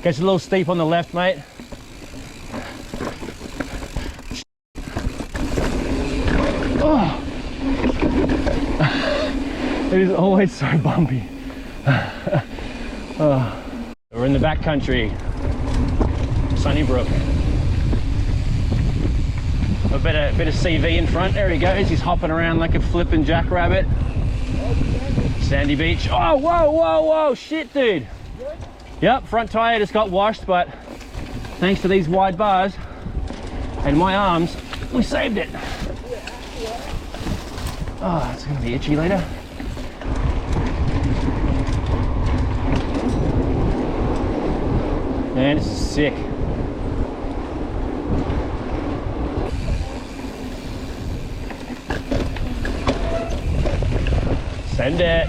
Gets a little steep on the left, mate. Oh. It is always so bumpy. Oh. We're in the back country, Sunnybrook. A bit of CV in front. There he goes. He's hopping around like a flipping jackrabbit. Sandy beach. Oh, whoa, whoa, whoa! Shit, dude. Yep, front tire just got washed, but thanks to these wide bars and my arms, we saved it. Oh, it's gonna be itchy later. Man, this is sick. Send it.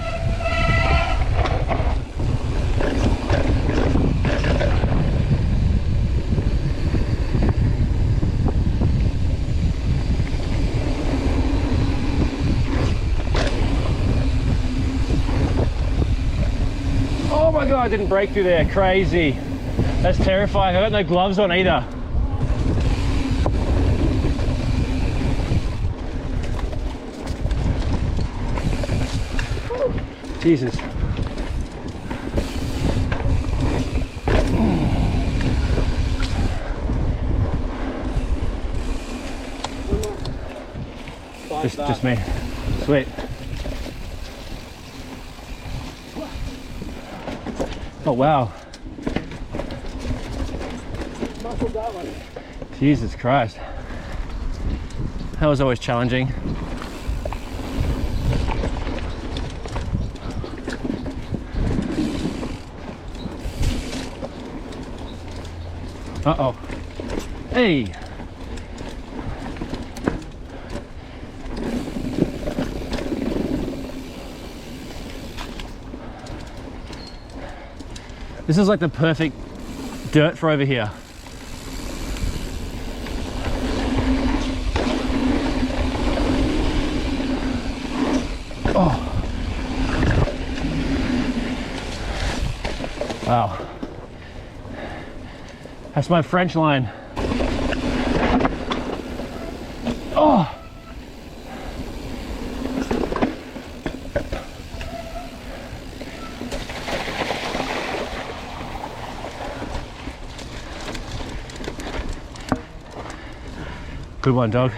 Oh my God, I didn't break through there. Crazy. That's terrifying. I got no gloves on either. Jesus. Just me. Sweet. Oh wow. Jesus Christ. That was always challenging. Uh-oh. Hey! This is like the perfect dirt for over here. Oh. Wow. That's my French line. Oh! Good one, dog.